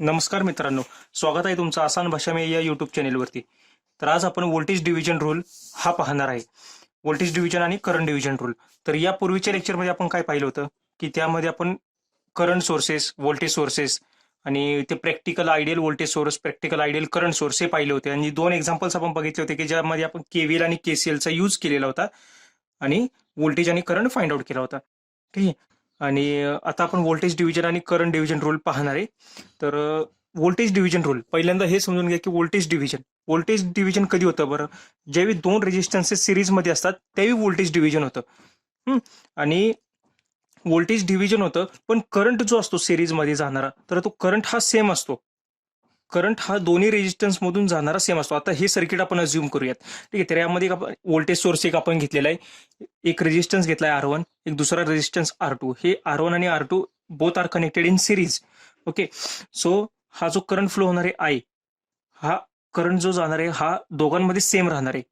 नमस्कार मित्रांनो, स्वागत आहे तुमचं आसान भाषा में या यूट्यूब चॅनेलवरती. तर आज आपण व्होल्टेज डिव्हिजन रूल हा पाहणार आहे. व्होल्टेज डिव्हिजन आणि करंट डिव्हिजन रूल. तर या पूर्वीच्या लेक्चरमध्ये आपण काय पाहिलं होतं की त्यामध्ये आपण करंट सोर्सेस, व्होल्टेज सोर्सेस आणि ते practical ideal voltage source, practical ideal current source हे पाहिले होते आणि दोन एक्झाम्पल्स आपण बघितले होते की ज्यामध्ये आपण केव्हीएल आणि केसीएलचा यूज केलेला होता आणि व्होल्टेज आणि करंट फाइंड आउट केला होता. ठीक आहे. आणि आता आपण व्होल्टेज डिव्हिजन आणि करंट डिव्हिजन रूल पाहणार आहे. तर व्होल्टेज डिव्हिजन रूल पहिल्यांदा हे समजून घ्या की व्होल्टेज डिव्हिजन कधी होतं बरं? ज्यावेळी दोन रेजिस्टन्सेस सिरीजमध्ये असतात त्यावेळी व्होल्टेज डिव्हिजन होतं. आणि व्होल्टेज डिव्हिजन होतं, पण करंट जो असतो सिरीजमध्ये जाणारा, तर तो करंट हा सेम असतो. करंट हा दोन्ही रेजिस्टन्स मधून जाणारा सेम असतो. आता हे सर्किट आपण अज्युम करूयात. ठीक आहे. तर यामध्ये आपण व्होल्टेज सोर्स एक आपण घेतलेला आहे, एक रेजिस्टन्स घेतलाय R1, एक दुसरा रेजिस्टन्स R2. हे R1 आणि R2 both are connected in series. Okay. So हा जो करंट फ्लो होणार आहे I, हा करंट जो जाणार आहे हा दोघांमध्ये सेम राहणार आहे.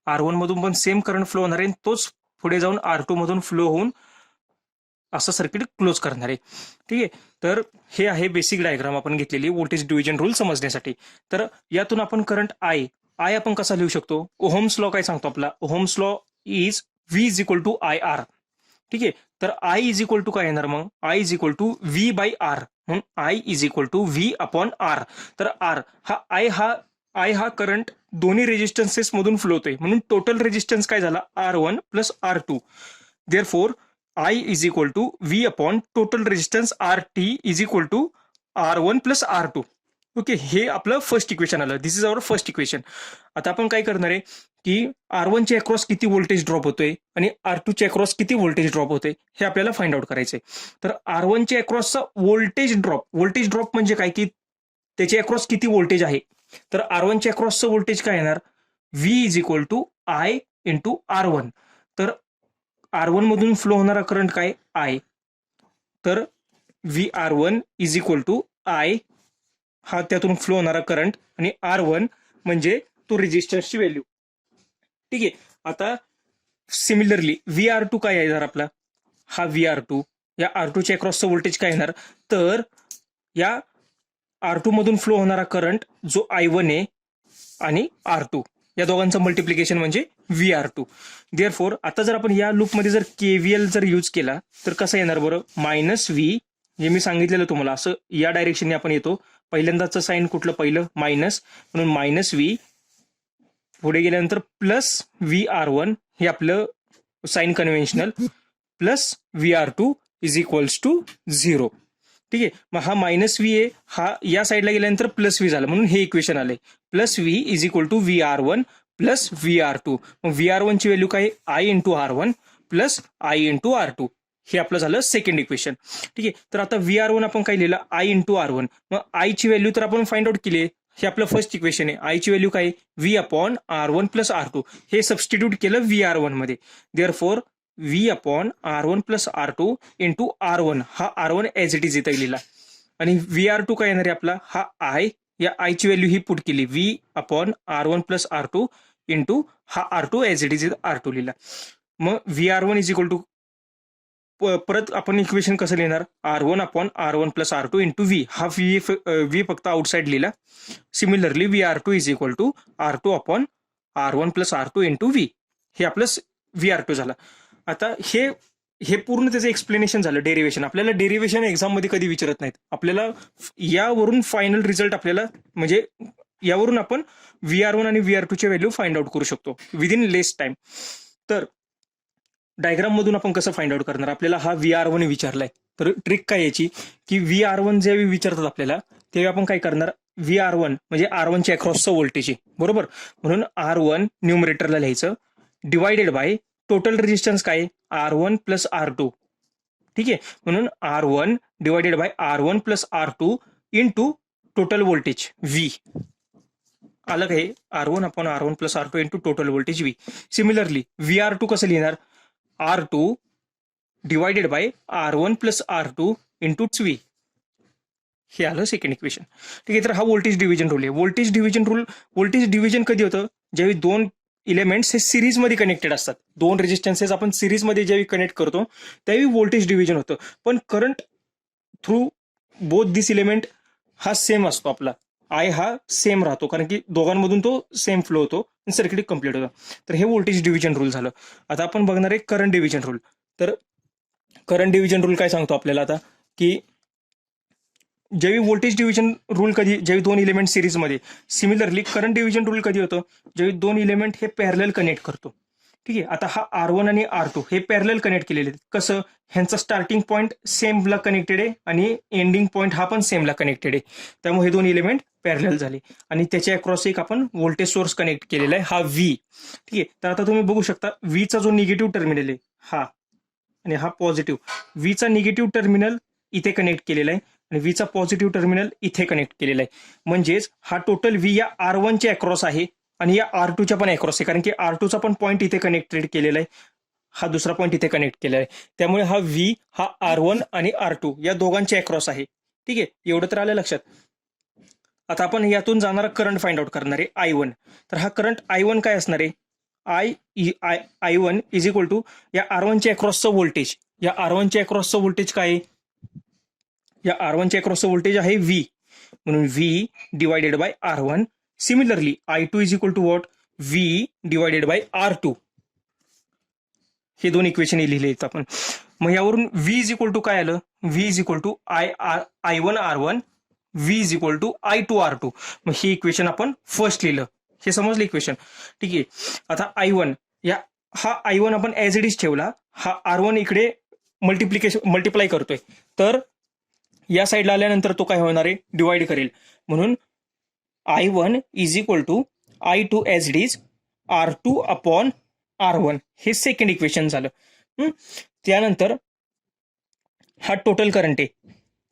R1 मधून पण सेम करंट फ्लो होणार आहे, तोच पुढे जाऊन R2 मधून फ्लो होऊन असं सर्किट क्लोज करणार आहे. ठीक आहे. तर हे आहे बेसिक डायग्राम आपण घेतलेली व्होल्टेज डिव्हिजन रूल समजण्यासाठी. तर यातून आपण करंट आय आपण कसा लिहू शकतो? ओहम्स लॉ काय सांगतो आपला? Ohm's law is V is equal to I R. ठीक आहे. तर आय इज इक्वल टू काय येणार मग? I is equal to V by R. म्हणून I is equal to V upon R. तर आर हा आय हा करंट दोन्ही रेजिस्टन्सेस मधून फ्लो होतोय, म्हणून टोटल रेजिस्टन्स काय झाला? R1 plus R2. Therefore I is equal to V upon total resistance RT is equal to R1 plus R2. Okay. हे आपलं फर्स्ट इक्वेशन आलं. दिस इज अवर फर्स्ट इक्वेशन. आता आपण काय करणार आहे की R1 च्या अक्रॉस किती व्होल्टेज ड्रॉप होतोय आणि R2 च्या अक्रॉस किती व्होल्टेज ड्रॉप होतोय हे आपल्याला फाइंड आउट करायचंय. तर R1 च्या अक्रॉसचा व्होल्टेज ड्रॉप म्हणजे काय की त्याच्या अक्रॉस किती व्होल्टेज आहे. तर R1 च्या अक्रॉसचं व्होल्टेज काय येणार? V is equal to I into R1. तर R1 मधून फ्लो होणारा करंट काय? I. तर VR1 is equal to I हा त्यातून फ्लो होणारा करंट आणि R1 म्हणजे तो रेजिस्टन्सची व्हॅल्यू. ठीक आहे. आता सिमिलरली VR2 काय येणार आपला? हा VR2. या R2 च्या अक्रॉसचं व्होल्टेज काय येणार? तर या R2 मधून फ्लो होणारा करंट जो I1 आहे आणि R2 या दोघांचं मल्टिप्लिकेशन म्हणजे VR2. देअरफोर आता जर आपण या लूपमध्ये जर KVL जर यूज केला तर कसं येणार बरं? मायनस व्ही, जे मी सांगितलेलं तुम्हाला असं या डायरेक्शनने आपण येतो. पहिल्यांदाचं साईन कुठलं? पहिलं मायनस, म्हणून मायनस व्ही. पुढे गेल्यानंतर प्लस VR1 हे आपलं sign conventional, plus VR2 is equals to 0. ठीक आहे. मग हा मायनस व्ही आहे, हा या साईडला गेल्यानंतर प्लस व्ही झाला, म्हणून हे इक्वेशन आले. Plus V is equal to VR1 plus VR2. मग VR1 ची व्हॅल्यू काय? I into R1 plus I into R2. हे आपलं झालं सेकंड इक्वेशन. ठीक आहे. तर आता VR1 आपण काय लिहिलं? I into R1. मग आय ची व्हॅल्यू तर आपण फाइंड आउट केली आहे. हे आपलं फर्स्ट इक्वेशन आहे. आय ची व्हॅल्यू काय? V upon R1 plus R2. हे सबस्टिट्यूट केलं VR1 मध्ये. Therefore V upon R1 plus R2 into R1. हा R1 एज इट इज इथं लिहिला. आणि VR2 काय येणार आहे आपला? हा आय. या आय ची व्हॅल्यू ही पुट केली, V upon R1 plus R2 into हा R2 age it is R2 लिहिला. मग VR1 इज इक्वल टू परत आपण इक्वेशन कसं लिहिणार? R1 upon R1 plus R2 into V. हा व्ही फक्त आउटसाइड लिहिला. Similarly VR2 is equal to R2 upon R1 plus R2 into V. हे आपलं VR2 झालं. आता हे पूर्ण त्याचं एक्सप्लेनेशन झालं. डेरिव्हेशन आपल्याला डेरिव्हेशन एक्झाम मध्ये कधी विचारत नाहीत. आपल्याला यावरून फायनल रिझल्ट आपल्याला म्हणजे यावरून आपण VR1 आणि VR2 ची व्हॅल्यू फाइंड आउट करू शकतो विदिन लेस टाइम. तर डायग्राम मधून आपण कसं फाइंड आउट करणार? आपल्याला हा VR1 विचारलाय, तर ट्रिक काय याची की VR1 ज्यावेळी विचारतात आपल्याला तेव्हा आपण काय करणार? VR1 म्हणजे R1 च्या अक्रॉसचं व्होल्टेज आहे, बरोबर. म्हणून R1 न्यूमरेटरला लिहायचं डिवायडेड बाय टोटल रेजिस्टन्स काय? R1 plus R2. ठीक आहे. म्हणून R1 divided by R1 plus R2 into total voltage V. आलं काय? R1 upon R1 plus R2 into total voltage V. Similarly VR2 कसं लिहिणार? R2 divided by R1 plus R2 into V. हे आलं second equation. ठीक आहे. तर हा व्होल्टेज डिव्हिजन रूल आहे. व्होल्टेज डिव्हिजन कधी होतं? ज्यावेळी दोन इलेमेंट्स हे सिरीजमध्ये कनेक्टेड असतात. दोन रेजिस्टन्सेस आपण सिरीजमध्ये ज्यावेळी कनेक्ट करतो त्यावेळी व्होल्टेज डिव्हिजन होतं. पण करंट थ्रू बोथ दिस इलेमेंट हा सेम असतो आपला, आय हा सेम राहतो कारण की दोघांमधून तो सेम फ्लो होतो आणि सर्किट कम्प्लीट होतं. तर हे व्होल्टेज डिव्हिजन रूल झालं. आता आपण बघणार आहे करंट डिव्हिजन रूल. तर करंट डिव्हिजन रूल काय सांगतो आपल्याला आता, की ज्यावेळी व्होल्टेज डिव्हिजन रूल कधी, ज्यावेळी दोन इलेमेंट सिरीजमध्ये, सिमिलरली करंट डिव्हिजन रूल कधी होतं, ज्यावेळी दोन इलेमेंट हे पॅरलल कनेक्ट करतो. ठीक आहे, आता हा R1 आणि R2 हे पॅरलल कनेक्ट केलेले आहेत. कसं, ह्यांचा स्टार्टिंग पॉईंट सेमला कनेक्टेड आहे आणि एंडिंग पॉईंट हा पण सेमला कनेक्टेड आहे. त्यामुळे हे दोन इलेमेंट पॅरलल झाले आणि त्याच्या अक्रॉस एक आपण व्होल्टेज सोर्स कनेक्ट केलेला आहे, हा V. ठीक आहे, तर आता तुम्ही बघू शकता Vचा जो निगेटिव्ह टर्मिनल आहे हा आणि हा पॉझिटिव्ह, Vचा निगेटिव्ह टर्मिनल इथे कनेक्ट केलेला आहे आणि Vचा पॉझिटिव्ह टर्मिनल इथे कनेक्ट केलेला आहे. म्हणजेच हा टोटल V या R1 च्या अक्रॉस आहे आणि या R2 च्या पण अक्रॉस आहे, कारण की R2 चा पण पॉईंट इथे कनेक्टेड केलेला आहे, हा दुसरा पॉईंट इथे कनेक्ट केलेला आहे. त्यामुळे हा V हा R1 आणि R2 या दोघांचे अक्रॉस आहे. ठीक आहे, एवढं तर आलं लक्षात. आता आपण यातून जाणारा करंट फाइंड आउट करणार आहे I1. तर हा करंट I1 काय असणार आहे, I1 इज इक्वल टू या R1 च्या अक्रॉसचं व्होल्टेज, या R1 च्या अक्रॉसचं व्होल्टेज काय आहे, या R1 च्या अक्रॉसचं व्होल्टेज आहे V, म्हणून V divided by R1. Similarly I2 is equal to what, V divided by R2. हे दोन इक्वेशन लिहिले आहेत आपण. मग यावरून V इज इक्वल टू काय आलं, V is equal to I1 R1, V is equal to I2 R2. मग ही इक्वेशन आपण फर्स्ट लिहिलं, हे समजलं इक्वेशन. ठीक आहे, आता I1 या हा I1 आपण ऍज इट इज ठेवला, हा R1 इकडे मल्टिप्लाय करतोय, तर या साईडला आल्यानंतर तो काय होणार आहे, डिवाइड करेल. म्हणून I1 is equal to I2 as it is R2 upon R1. हे सेकंड इक्वेशन झालं. त्यानंतर हा टोटल करंट आहे.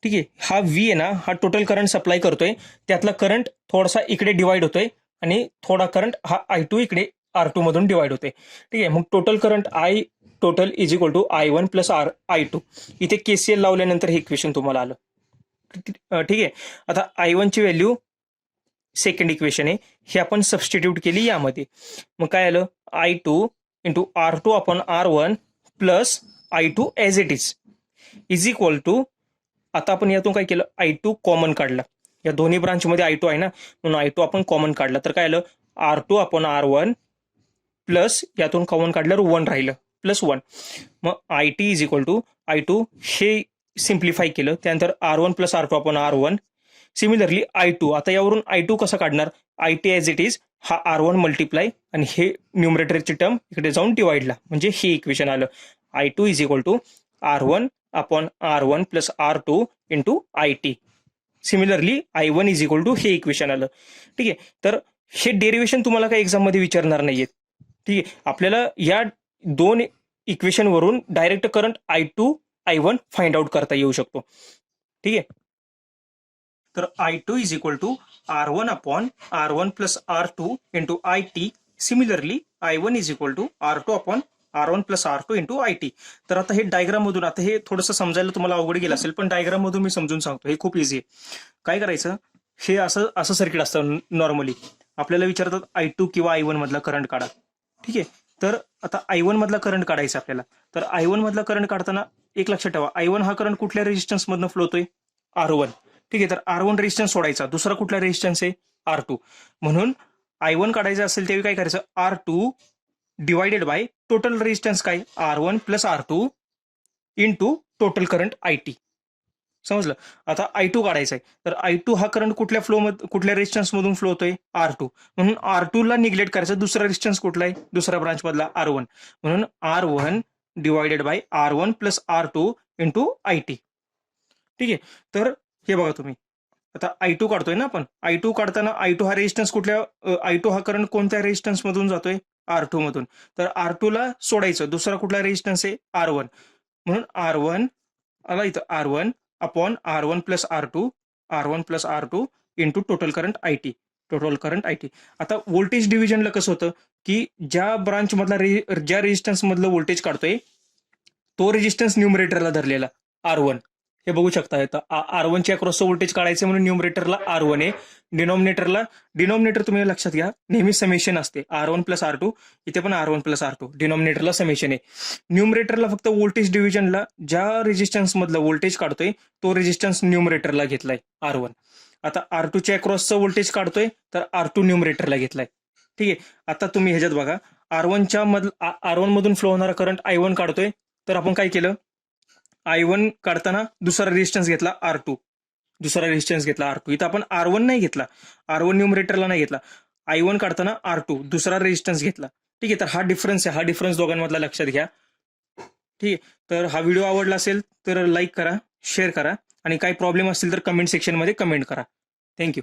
ठीक आहे, हा V आहे ना, हा टोटल करंट सप्लाय करतोय, त्यातला करंट थोडासा इकडे डिवाइड होतोय आणि थोडा करंट हा I2 इकडे R2 मधून डिवाइड होते. ठीक आहे, मग total current I total is equal to I1 plus I2. इथे KCL लावल्यानंतर हे इक्वेशन तुम्हाला आलं. ठीक आहे, आता I1 ची व्हॅल्यू सेकंड इक्वेशन आहे, हे आपण सबस्टिट्यूट केली यामध्ये. मग काय आलं, I2 into R2 upon R1 plus I2 as it is equal to, आता आपण यातून काय केलं, I2 कॉमन काढला, या दोन्ही ब्रांचमध्ये I2 आहे ना, म्हणून I2 आपण कॉमन काढला, तर काय आलं, R2 अपॉन R1 प्लस यातून कॉमन काढल्यावर 1 राहिलं, प्लस 1. मग IT is equal to I2 हे सिम्प्लिफाय केलं, त्यानंतर R1 plus R2 upon R1. Similarly I2, आता यावरून I2 कसं काढणार, IT ऍज इट इज हा R1 मल्टिप्लाय आणि हे न्यूमरेटरची टर्म इकडे जाऊन डिवाइडला, म्हणजे हे इक्वेशन आलं. I2 is equal to R1 upon R1 plus R2 into IT. Similarly I1 is equal to हे इक्वेशन आलं. ठीक आहे, तर हे डेरिवेशन तुम्हाला काही एक्झाम मध्ये विचारणार नाहीयेत. ठीक आहे, आपल्याला या दोन इक्वेशन वरून direct current I2 I1 find out करता येऊ शकतो. ठीक आहे, तर I2 is equal to R1 upon R1 plus R2 into IT. Similarly I1 is equal to R2 upon R1 plus R2 into IT. तर आता हे डायग्राम मधून, आता हे थोडंसं समजायला तुम्हाला अवघड गेलं असेल, पण डायग्राम मधून मी समजून सांगतो, हे खूप इझी आहे. काय करायचं, हे असं सर्किट असतं नॉर्मली, आपल्याला विचारतात I2 किंवा I1 मधला करंट काढा. ठीक आहे, तर आता I1 मधला करंट काढायचा आपल्याला, तर I1 मधला करंट काढताना एक लक्षात ठेवा, I1 हा करंट कुठल्या रेजिस्टन्स मधनं फ्लो होतोय, R1. ठीक आहे, तर R1 रेजिस्टन्स सोडायचा, दुसरा कुठला रेजिस्टन्स आहे, R2. म्हणून I1 काढायचं असेल तेव्हा काय करायचं, R2 divided by total resistance काय, R1 plus R2 into total current IT. समजलं. आता I2 काढायचा आहे, तर I2 हा करंट कुठल्या रेजिस्टन्स मधून फ्लो होतोय, R2. म्हणून R2 ला निग्लेक्ट करायचं, दुसरा रेजिस्टन्स कुठला आहे, दुसऱ्या ब्रांच मधला R1. म्हणून R1 divided by R1 plus R2 into IT. ठीक आहे, तर हे बघा तुम्ही, आता I2 काढतोय ना आपण, I2 काढताना I2 हा रेजिस्टन्स कुठल्या, I2 हा करंट कोणत्या रेजिस्टन्स मधून जातोय, R2 मधून. तर R2 ला सोडायचं, दुसरा कुठला रेजिस्टन्स आहे, R1. म्हणून R1 आला इथं, R1 upon R1 plus R2 into total current IT, total current IT. आता व्होल्टेज डिव्हिजनला कसं होतं, की ज्या ब्रांच मधला ज्या रेजिस्टन्स मधलं व्होल्टेज काढतोय तो रेजिस्टन्स न्यूमरेटरला धरलेला R1. हे बघू शकता, R1 च्या अक्रॉसचं व्होल्टेज काढायचं म्हणून न्यूमरेटरला R1 आहे, डिनॉमिनेटर तुम्ही लक्षात घ्या, नेहमी समेशन असते, R1 प्लस R2, इथे पण R1 प्लस R2, डिनॉमिनेटरला समेशन आहे. न्यूमरेटरला फक्त व्होल्टेज डिव्हिजनला ज्या रेजिस्टन्स मधलं व्होल्टेज काढतोय तो रेजिस्टन्स न्यूमरेटरला घेतलाय R1. आता R2च्या अक्रॉसचं व्होल्टेज काढतोय तर R2 न्यूमरेटरला घेतलाय. ठीक आहे. आता तुम्ही ह्याच्यात बघा R1 मधून फ्लो होणारा करंट I1 काढतोय, तर आपण काय केलं, I1 काढताना दुसरा रेजिस्टन्स घेतला R2, इथं आपण R1 नाही घेतला, R1 न्यूमरेटरला नाही घेतला, I1 काढताना R2 दुसरा रेजिस्टन्स घेतला. ठीक आहे. तर हा डिफरन्स आहे, हा डिफरन्स दोघांमधला लक्षात घ्या. ठीक आहे. तर हा व्हिडिओ आवडला असेल तर लाईक करा, शेअर करा आणि काही प्रॉब्लेम असतील तर कमेंट सेक्शनमध्ये कमेंट करा. थँक्यू.